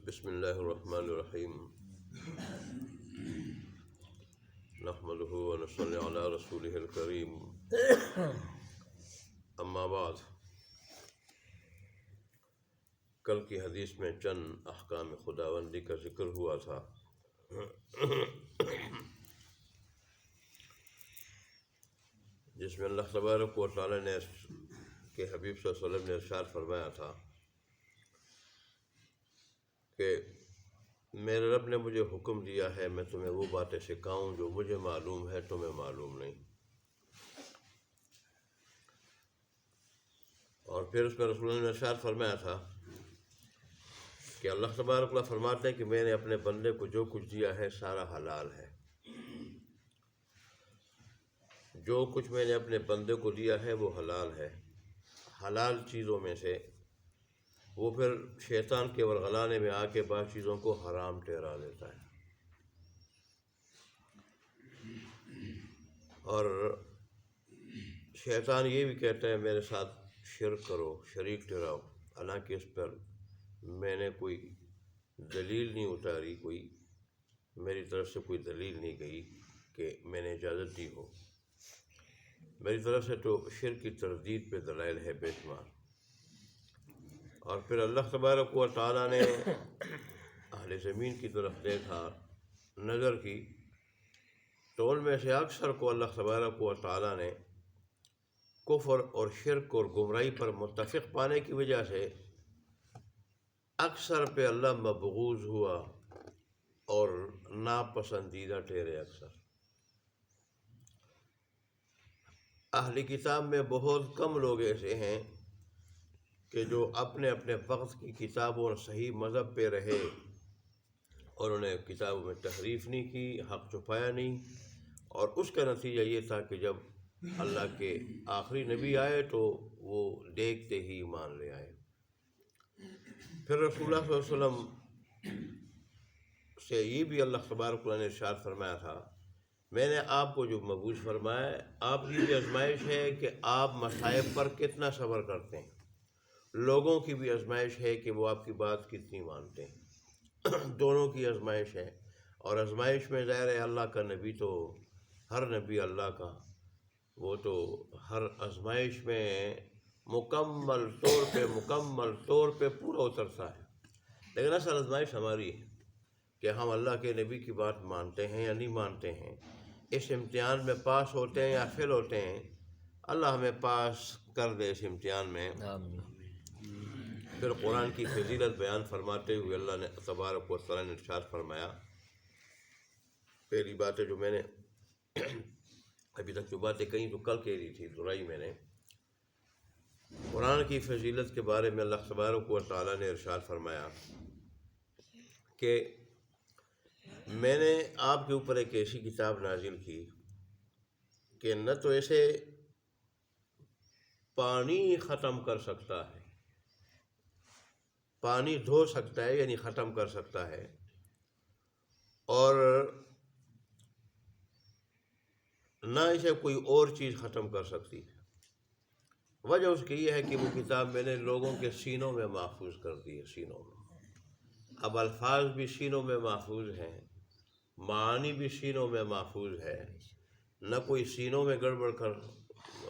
بسم اللہ الرحمن الرحیم نحمدہ ونصلی علی رسولہ الکریم اما بعد۔ کل کی حدیث میں چند احکام خداوندی کا ذکر ہوا تھا۔ جس میں اللہ تبارک و تعالیٰ نے کہ حبیب صلی اللہ علیہ وسلم نے ارشاد فرمایا تھا کہ میرے رب نے مجھے حکم دیا ہے میں تمہیں وہ باتیں سکھاؤں جو مجھے معلوم ہے تمہیں معلوم نہیں۔ اور پھر اس میں رسول اللہ نے ارشاد فرمایا تھا کہ اللہ تبارک و تعالیٰ فرماتے ہیں کہ میں نے اپنے بندے کو جو کچھ دیا ہے سارا حلال ہے۔ جو کچھ میں نے اپنے بندے کو دیا ہے وہ حلال ہے۔ حلال چیزوں میں سے وہ پھر شیطان کے ورغلانے میں آ کے بعض چیزوں کو حرام ٹھہرا دیتا ہے، اور شیطان یہ بھی کہتا ہے میرے ساتھ شرک کرو، شریک ٹھہراؤ، حالانکہ اس پر میں نے کوئی دلیل نہیں اتاری، کوئی میری طرف سے کوئی دلیل نہیں گئی کہ میں نے اجازت دی ہو۔ میری طرف سے تو شرک کی تردید پہ دلائل ہے بے شمار۔ اور پھر اللہ تبارک و تعالیٰ نے اہل زمین کی طرف دیکھا، نظر کی، تو ان میں سے اکثر کو اللہ تبارک و تعالیٰ نے کفر اور شرک اور گمراہی پر متفق پانے کی وجہ سے اکثر پہ اللہ مبغوض ہوا اور ناپسندیدہ ٹھہرے۔ اکثر اہل کتاب میں بہت کم لوگ ایسے ہیں کہ جو اپنے اپنے وقت کی کتابوں اور صحیح مذہب پہ رہے اور انہیں کتابوں میں تحریف نہیں کی، حق چھپایا نہیں، اور اس کا نتیجہ یہ تھا کہ جب اللہ کے آخری نبی آئے تو وہ دیکھتے ہی ایمان لے آئے۔ پھر رسول اللہ صلی اللہ علیہ وسلم سے یہ بھی اللہ تبارک و تعالیٰ نے ارشاد فرمایا تھا میں نے آپ کو جو مبعوث فرمایا ہے، آپ کی بھی آزمائش ہے کہ آپ مصائب پر کتنا صبر کرتے ہیں، لوگوں کی بھی آزمائش ہے کہ وہ آپ کی بات کتنی مانتے ہیں، دونوں کی آزمائش ہے۔ اور آزمائش میں ظاہر ہے اللہ کا نبی تو ہر نبی اللہ کا وہ تو ہر آزمائش میں مکمل طور پہ پورا اترتا ہے، لیکن اصل آزمائش ہماری ہے کہ ہم اللہ کے نبی کی بات مانتے ہیں یا نہیں مانتے ہیں۔ اس امتحان میں پاس ہوتے ہیں یا فیل ہوتے ہیں، اللہ ہمیں پاس کر دے اس امتحان میں۔ پھر قرآن کی فضیلت بیان فرماتے ہوئے اللہ نے تبارک و تعالیٰ نے ارشاد فرمایا، پہلی بات ہے جو میں نے ابھی تک جو باتیں کہیں تو کل کہہ رہی تھی، دہرائی میں نے، قرآن کی فضیلت کے بارے میں اللہ تبارک و تعالیٰ نے ارشاد فرمایا کہ میں نے آپ کے اوپر ایک ایسی کتاب نازل کی کہ نہ تو اسے پانی ختم کر سکتا ہے، پانی دھو سکتا ہے یعنی ختم کر سکتا ہے، اور نہ اسے کوئی اور چیز ختم کر سکتی ہے۔ وجہ اس کی یہ ہے کہ وہ کتاب میں نے لوگوں کے سینوں میں محفوظ کر دی ہے، سینوں میں۔ اب الفاظ بھی سینوں میں محفوظ ہیں، معانی بھی سینوں میں محفوظ ہے، نہ کوئی سینوں میں گڑبڑ کر،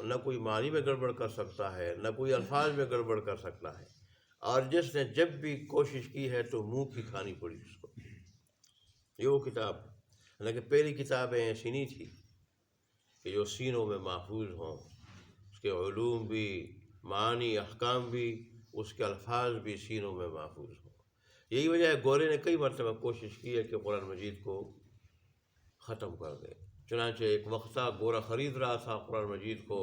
نہ کوئی معنی میں گڑبڑ کر سکتا ہے، نہ کوئی الفاظ میں گڑبڑ کر سکتا ہے، اور جس نے جب بھی کوشش کی ہے تو منہ کی کھانی پڑی اس کو۔ یہ وہ کتاب، لیکن پہلی کتابیں ایسی نہیں تھی کہ جو سینوں میں محفوظ ہوں، اس کے علوم بھی، معانی، احکام بھی، اس کے الفاظ بھی سینوں میں محفوظ ہوں۔ یہی وجہ ہے گورے نے کئی مرتبہ کوشش کی ہے کہ قرآن مجید کو ختم کر دے۔ چنانچہ ایک وقت تھا گورا خرید رہا تھا قرآن مجید کو،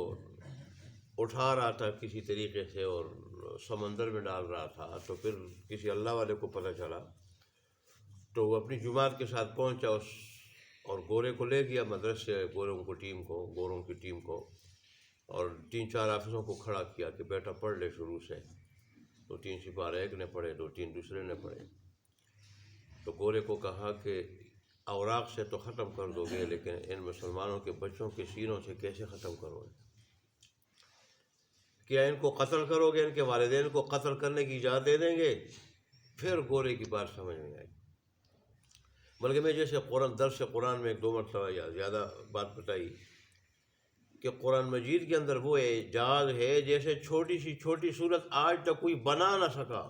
اٹھا رہا تھا کسی طریقے سے اور سمندر میں ڈال رہا تھا، تو پھر کسی اللہ والے کو پتہ چلا تو وہ اپنی جماعت کے ساتھ پہنچا اور گورے کو لے گیا مدرسے، گوروں کی ٹیم کو، اور 3-4 آفیسروں کو کھڑا کیا کہ بیٹا پڑھ لے شروع سے۔ تو 3 سپارے ایک نے پڑھے، 2-3 دوسرے نے پڑھے۔ تو گورے کو کہا کہ اوراق سے تو ختم کر دو گے، لیکن ان مسلمانوں کے بچوں کے سینوں سے کیسے ختم کرو گے؟ کیا ان کو قتل کرو گے، ان کے والدین کو قتل کرنے کی اجازت دے دیں گے؟ پھر گورے کی بات سمجھ میں آئی. بلکہ میں جیسے درس قرآن میں 2 مرتبہ یا زیادہ بات بتائی کہ قرآن مجید کے اندر وہ اعجاز ہے جیسے چھوٹی صورت آج تک کوئی بنا نہ سکا.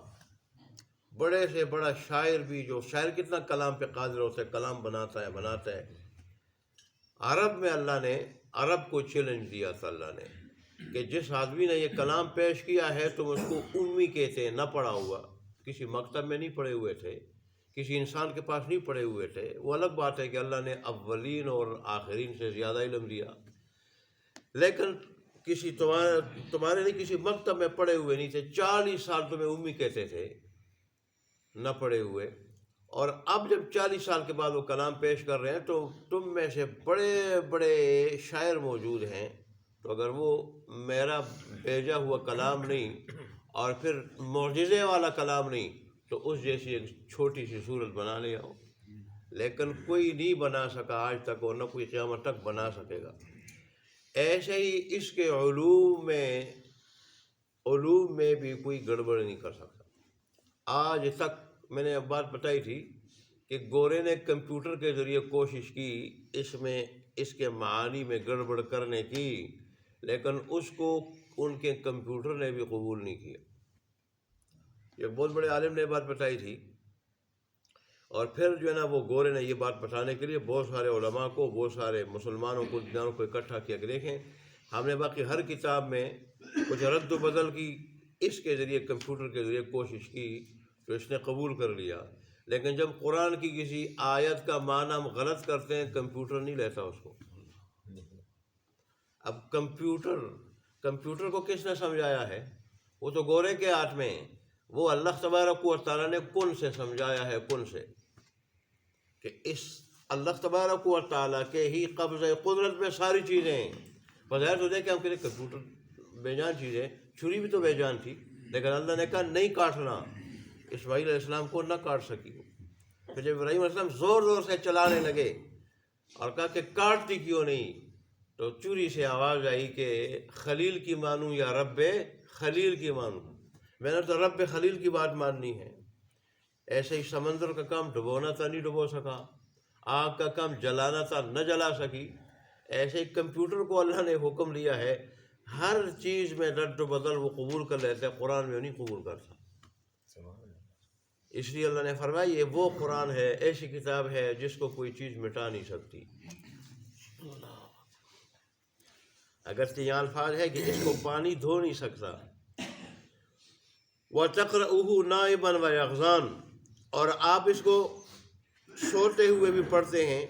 بڑے سے بڑا شاعر بھی، جو شاعر کتنا کلام پہ قادر ہوتا ہے، کلام بناتا ہے. عرب میں اللہ نے عرب کو چیلنج دیا تھا اللہ نے کہ جس آدمی نے یہ کلام پیش کیا ہے تم اس کو امی کہتے ہیں، نہ پڑھا ہوا، کسی مکتب میں نہیں پڑھے ہوئے تھے، کسی انسان کے پاس نہیں پڑھے ہوئے تھے. وہ الگ بات ہے کہ اللہ نے اولین اور آخرین سے زیادہ علم دیا، لیکن تمہارے نہیں کسی مکتب میں پڑھے ہوئے نہیں تھے. 40 سال تمہیں امی کہتے تھے، نہ پڑھے ہوئے. اور اب جب 40 سال کے بعد وہ کلام پیش کر رہے ہیں تو تم میں سے بڑے بڑے شاعر موجود ہیں، تو اگر وہ میرا بھیجا ہوا کلام نہیں اور پھر معجزے والا کلام نہیں تو اس جیسی ایک چھوٹی سی صورت بنا لے آؤ. لیکن کوئی نہیں بنا سکا آج تک، اور نہ کوئی قیامت تک بنا سکے گا. ایسے ہی اس کے علوم میں بھی کوئی گڑبڑ نہیں کر سکتا. آج تک میں نے اب بات بتائی تھی کہ گورے نے کمپیوٹر کے ذریعے کوشش کی اس کے معانی میں گڑبڑ کرنے کی، لیکن اس کو ان کے کمپیوٹر نے بھی قبول نہیں کیا. ایک بہت بڑے عالم نے بات بتائی تھی، اور پھر جو ہے نا وہ گورے نے یہ بات بتانے کے لیے بہت سارے علماء کو، بہت سارے مسلمانوں کو، دیانوں کو اکٹھا کیا کہ دیکھیں ہم نے باقی ہر کتاب میں کچھ رد و بدل کی، اس کے ذریعے کمپیوٹر کے ذریعے کوشش کی تو اس نے قبول کر لیا. لیکن جب قرآن کی کسی آیت کا معنی ہم غلط کرتے ہیں کمپیوٹر نہیں لیتا اس کو. اب کمپیوٹر کو کس نے سمجھایا ہے؟ وہ تو گورے کے ہاتھ میں. وہ اللہ تبارک و تعالیٰ نے کن سے سمجھایا ہے، کن سے، کہ اس اللہ تبارک و تعالیٰ کے ہی قبضہ قدرت میں ساری چیزیں ہیں. بظاہر تو دیکھیں ہم کہتے کمپیوٹر بے جان چیز ہے، چھری بھی تو بے جان تھی، لیکن اللہ نے کہا نہیں کاٹنا. اسماعیل علیہ السلام کو نہ کاٹ سکی. پھر جب ابراہیم علیہ السلام زور سے چلانے لگے اور کہا کہ کاٹتی کیوں نہیں، تو چوری سے آواز آئی کہ خلیل کی مانوں یا رب خلیل کی مانوں. میں نے تو رب خلیل کی بات ماننی ہے. ایسے ہی سمندر کا کام ڈبونا تھا، نہیں ڈبو سکا. آگ کا کام جلانا تھا، نہ جلا سکی. ایسے ہی کمپیوٹر کو اللہ نے حکم دیا ہے ہر چیز میں رد و بدل وہ قبول کر لیتے، قرآن میں نہیں قبول کرتا. اس لیے اللہ نے فرمایا یہ وہ قرآن ہے، ایسی کتاب ہے جس کو کوئی چیز مٹا نہیں سکتی. اگرچہ یہ الفاظ ہے کہ اس کو پانی دھو نہیں سکتا. وَتَقْرَؤُهُ نَائِبًا وَيَقْظَانًا، اور آپ اس کو سوتے ہوئے بھی پڑھتے ہیں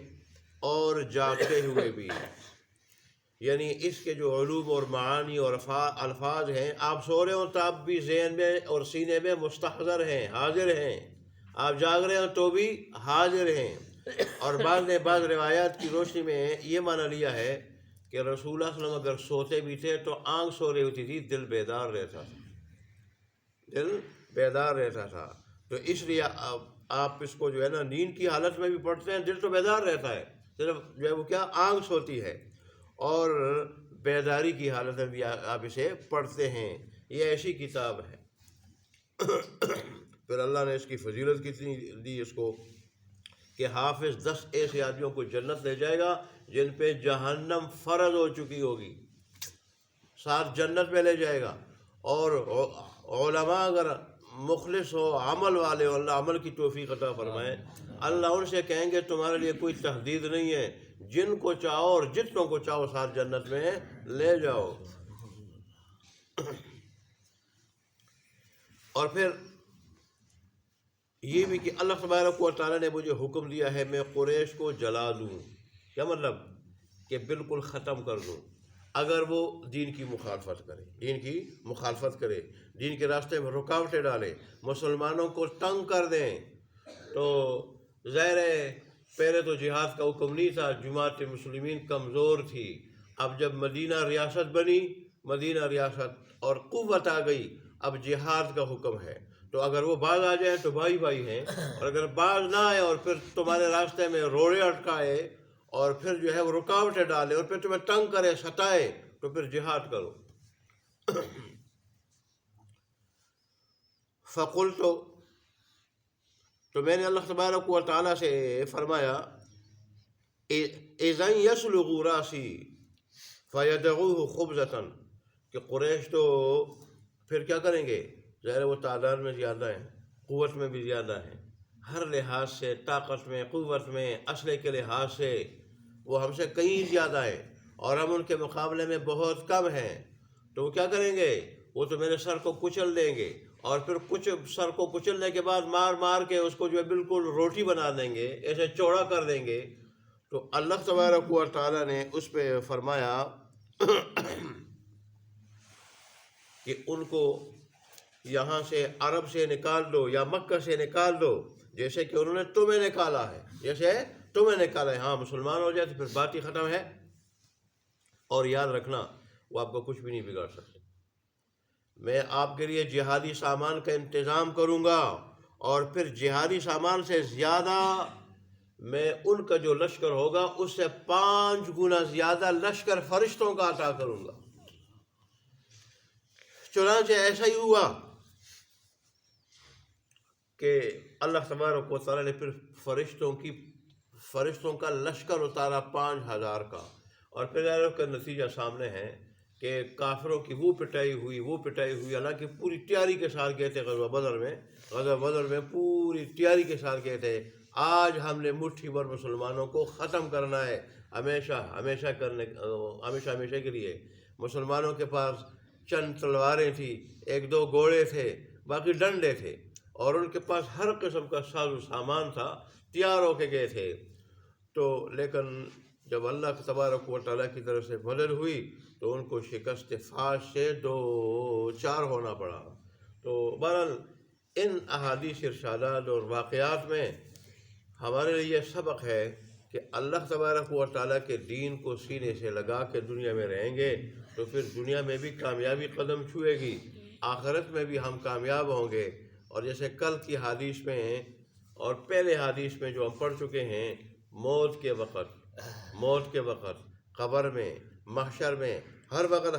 اور جاگتے ہوئے بھی. یعنی اس کے جو علوم اور معانی اور الفاظ ہیں، آپ سو رہے ہوں تو آپ بھی ذہن میں اور سینے میں مستحضر ہیں، حاضر ہیں. آپ جاگ رہے ہوں تو بھی حاضر ہیں. اور بعض روایات کی روشنی میں یہ معنی لیا ہے کہ رسول اللہ صلی اللہ علیہ وسلم اگر سوتے بھی تھے تو آنکھ سو رہی ہوتی تھی، دل بیدار رہتا تھا. تو اس لیے آپ اس کو جو ہے نا نیند کی حالت میں بھی پڑھتے ہیں، دل تو بیدار رہتا ہے، صرف جو ہے وہ کیا آنکھ سوتی ہے. اور بیداری کی حالت میں بھی آپ اسے پڑھتے ہیں. یہ ایسی کتاب ہے. پھر اللہ نے اس کی فضیلت کتنی دی اس کو کہ حافظ 10 ایسے آدمیوں کو جنت لے جائے گا جن پہ جہنم فرض ہو چکی ہوگی، ساتھ جنت میں لے جائے گا. اور علماء اگر مخلص ہو، عمل والے ہو، اللہ عمل کی توفیق عطا فرمائے، اللہ ان سے کہیں گے تمہارے لیے کوئی تحدید نہیں ہے، جن کو چاہو اور جتنوں کو چاہو ساتھ جنت میں لے جاؤ. اور پھر یہ بھی کہ اللہ تبارک و تعالیٰ نے مجھے حکم دیا ہے میں قریش کو جلا دوں. کیا مطلب؟ کہ بالکل ختم کر دوں اگر وہ دین کی مخالفت کرے، دین کے راستے میں رکاوٹیں ڈالے، مسلمانوں کو تنگ کر دیں. تو ظاہر ہے پہلے تو جہاد کا حکم نہیں تھا، جماعت مسلمین کمزور تھی. اب جب مدینہ ریاست بنی، مدینہ ریاست اور قوت آ گئی، اب جہاد کا حکم ہے. تو اگر وہ باز آ جائیں تو بھائی بھائی ہیں، اور اگر باز نہ آئے اور پھر تمہارے راستے میں روڑے اٹکائے اور پھر جو ہے وہ رکاوٹیں ڈالے اور پھر تمہیں تنگ کرے، ستائے، تو پھر جہاد کرو. فقلت تو میں نے اللہ تبارک و تعالیٰ سے فرمایا اذن یسلغ راسی فیدعوہ خبزۃ، کہ قریش تو پھر کیا کریں گے؟ ظاہر وہ تعداد میں زیادہ ہیں، قوت میں بھی زیادہ ہیں، ہر لحاظ سے، طاقت میں، قوت میں، اسلحے کے لحاظ سے وہ ہم سے کہیں زیادہ ہیں اور ہم ان کے مقابلے میں بہت کم ہیں. تو وہ کیا کریں گے؟ وہ تو میرے سر کو کچل دیں گے، اور پھر کچھ سر کو کچلنے کے بعد مار مار کے اس کو جو ہے بالکل روٹی بنا دیں گے، ایسے چوڑا کر دیں گے. تو اللہ تبارک و تعالیٰ نے اس پہ فرمایا کہ ان کو یہاں سے عرب سے نکال دو یا مکہ سے نکال دو، جیسے کہ انہوں نے تمہیں نکالا ہے، جیسے تمہیں نکالا ہے. ہاں مسلمان ہو جائے تو پھر بات ہی ختم ہے. اور یاد رکھنا وہ آپ کو کچھ بھی نہیں بگاڑ سکتے. میں آپ کے لیے جہادی سامان کا انتظام کروں گا، اور پھر جہادی سامان سے زیادہ میں ان کا جو لشکر ہوگا اس سے 5 گنا زیادہ لشکر فرشتوں کا عطا کروں گا. چنانچہ ایسا ہی ہوا کہ اللہ تبارک و تعالیٰ نے پھر فرشتوں کا لشکر اتارا 5000 کا. اور پھر کا نتیجہ سامنے ہے کہ کافروں کی وہ پٹائی ہوئی. حالانکہ پوری تیاری کے ساتھ گئے تھے غزوہ بدر میں پوری تیاری کے ساتھ گئے تھے. آج ہم نے مٹھی بھر مسلمانوں کو ختم کرنا ہے، ہمیشہ کے لیے. مسلمانوں کے پاس چند تلواریں تھیں، 1-2 گھوڑے تھے، باقی ڈنڈے تھے، اور ان کے پاس ہر قسم کا ساز و سامان تھا، تیار ہو کے گئے تھے. تو لیکن جب اللہ تبارک و تعالیٰ کی طرف سے مدد ہوئی تو ان کو شکست فاش سے 2-4 ہونا پڑا. تو بہرحال ان احادیث ارشادات اور واقعات میں ہمارے لیے سبق ہے کہ اللہ تبارک و تعالیٰ کے دین کو سینے سے لگا کے دنیا میں رہیں گے تو پھر دنیا میں بھی کامیابی قدم چھوئے گی، آخرت میں بھی ہم کامیاب ہوں گے. اور جیسے کل کی حدیث میں اور پہلے حدیث میں جو ہم پڑھ چکے ہیں، موت کے وقت قبر میں، محشر میں، ہر وقت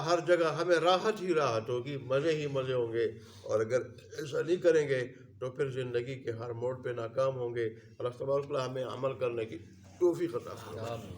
ہر جگہ ہمیں راحت ہی راحت ہوگی، مزے ہی مزے ہوں گے. اور اگر ایسا نہیں کریں گے تو پھر زندگی کے ہر موڑ پہ ناکام ہوں گے. اللہ تبارک و تعالیٰ ہمیں عمل کرنے کی توفیق عطا فرمائے.